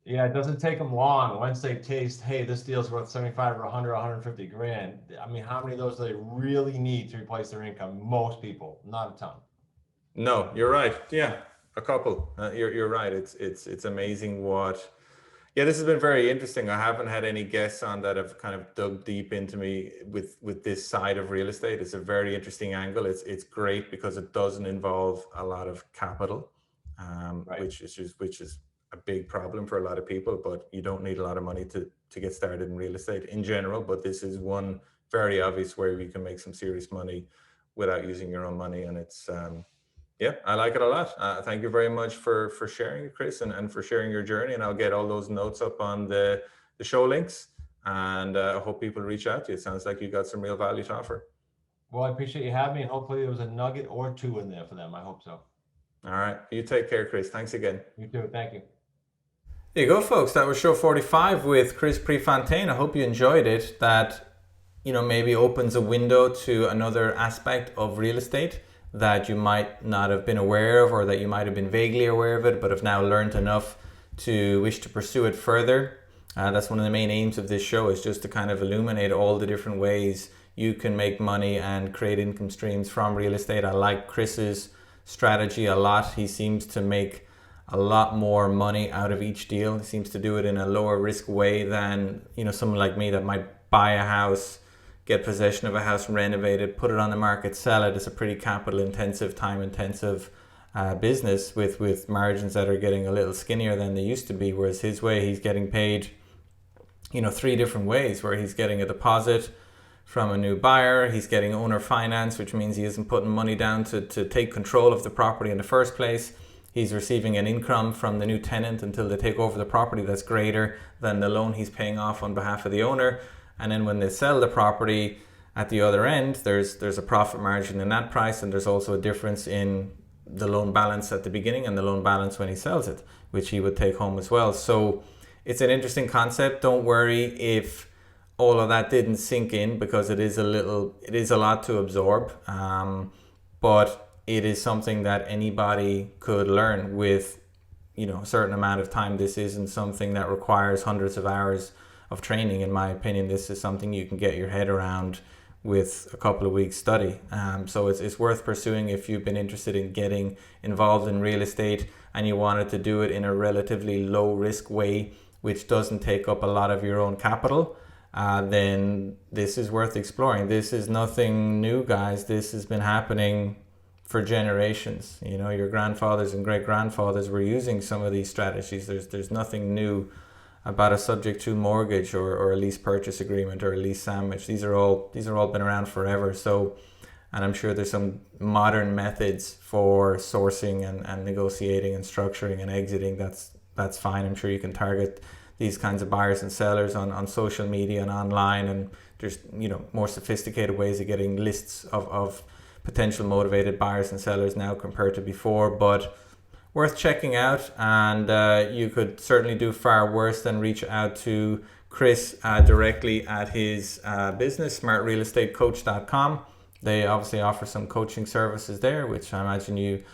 Yeah, it doesn't take them long. Once they taste, hey, this deal's worth 75 or 100, 150 grand. I mean, how many of those do they really need to replace their income? Most people, not a ton. No, you're right. Yeah, a couple. You're right. It's amazing what. Yeah, this has been very interesting. I haven't had any guests on that have kind of dug deep into me with this side of real estate. It's a very interesting angle. It's great because it doesn't involve a lot of capital, Right. which is a big problem for a lot of people. But you don't need a lot of money to get started in real estate in general. But this is one very obvious where you can make some serious money without using your own money, and it's. Yeah, I like it a lot. Thank you very much for sharing it, Chris, and for sharing your journey. And I'll get all those notes up on the show links. And I hope people reach out to you. It sounds like you got some real value to offer. Well, I appreciate you having me, and hopefully there was a nugget or two in there for them. I hope so. All right. You take care, Chris. Thanks again. You too. Thank you. There you go, folks. That was show 45 with Chris Prefontaine. I hope you enjoyed it. That, maybe opens a window to another aspect of real estate that you might not have been aware of, or that you might have been vaguely aware of it, but have now learned enough to wish to pursue it further. That's one of the main aims of this show, is just to kind of illuminate all the different ways you can make money and create income streams from real estate. I like Chris's strategy a lot. He seems to make a lot more money out of each deal. He seems to do it in a lower risk way than, someone like me that might buy a house, get possession of a house, renovate it, put it on the market, sell it. It's a pretty capital intensive, time intensive business with margins that are getting a little skinnier than they used to be. Whereas his way, he's getting paid, 3 different ways, where he's getting a deposit from a new buyer. He's getting owner finance, which means he isn't putting money down to take control of the property in the first place. He's receiving an income from the new tenant until they take over the property that's greater than the loan he's paying off on behalf of the owner. And then when they sell the property at the other end, there's a profit margin in that price, and there's also a difference in the loan balance at the beginning and the loan balance when he sells it, which he would take home as well. So it's an interesting concept. Don't worry if all of that didn't sink in, because it is a lot to absorb. But it is something that anybody could learn with, a certain amount of time. This isn't something that requires hundreds of hours of training. In my opinion, this is something you can get your head around with a couple of weeks study. So it's worth pursuing if you've been interested in getting involved in real estate and you wanted to do it in a relatively low risk way, which doesn't take up a lot of your own capital. Then this is worth exploring. This is nothing new, guys. This has been happening for generations. Your grandfathers and great grandfathers were using some of these strategies. There's nothing new about a subject to mortgage or a lease purchase agreement or a lease sandwich. These are all been around forever. So, and I'm sure there's some modern methods for sourcing and negotiating and structuring and exiting. That's fine. I'm sure you can target these kinds of buyers and sellers on social media and online, and there's more sophisticated ways of getting lists of potential motivated buyers and sellers now compared to before. But worth checking out, and you could certainly do far worse than reach out to Chris directly at his business, smartrealestatecoach.com. They obviously offer some coaching services there, which I imagine you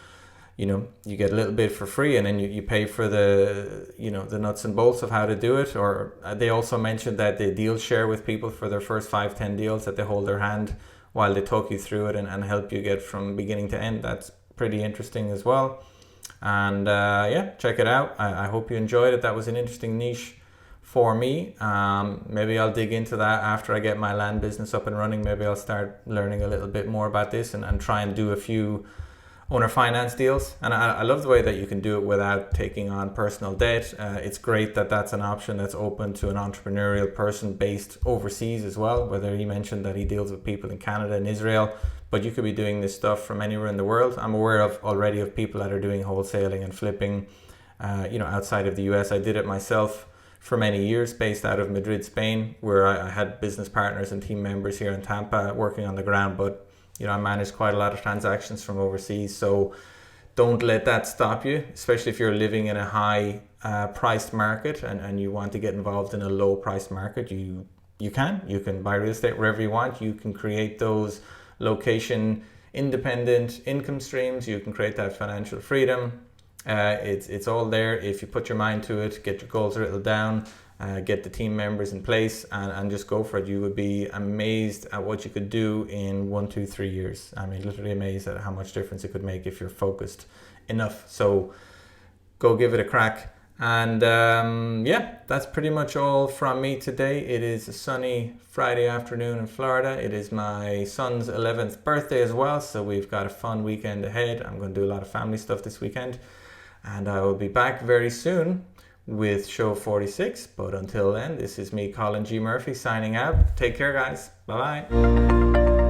get a little bit for free, and then you pay for the the nuts and bolts of how to do it. Or they also mentioned that they deal share with people for their first 5-10 deals, that they hold their hand while they talk you through it and help you get from beginning to end. That's pretty interesting as well. And check it out. I hope you enjoyed it. That was an interesting niche for me. Maybe I'll dig into that after I get my land business up and running. Maybe I'll start learning a little bit more about this and try and do a few owner finance deals, and I love the way that you can do it without taking on personal debt. It's great that that's an option that's open to an entrepreneurial person based overseas as well, whether he mentioned that he deals with people in Canada and Israel, but you could be doing this stuff from anywhere in the world. I'm aware of already of people that are doing wholesaling and flipping outside of the US. I did it myself for many years based out of Madrid, Spain, where I had business partners and team members here in Tampa working on the ground, but I managed quite a lot of transactions from overseas. So don't let that stop you, especially if you're living in a high priced market and you want to get involved in a low priced market. You can buy real estate wherever you want. You can create those location independent income streams. You can create that financial freedom. It's all there if you put your mind to it, get your goals written down, get the team members in place, and just go for it. You would be amazed at what you could do in 1, 2, 3 years. I mean, literally amazed at how much difference it could make if you're focused enough. So go give it a crack. And that's pretty much all from me today. It is a sunny Friday afternoon in Florida. It is my son's 11th birthday as well, so we've got a fun weekend ahead. I'm going to do a lot of family stuff this weekend, and I will be back very soon with show 46. But until then, this is me, Colin G. Murphy, signing out. Take care, guys. Bye-bye.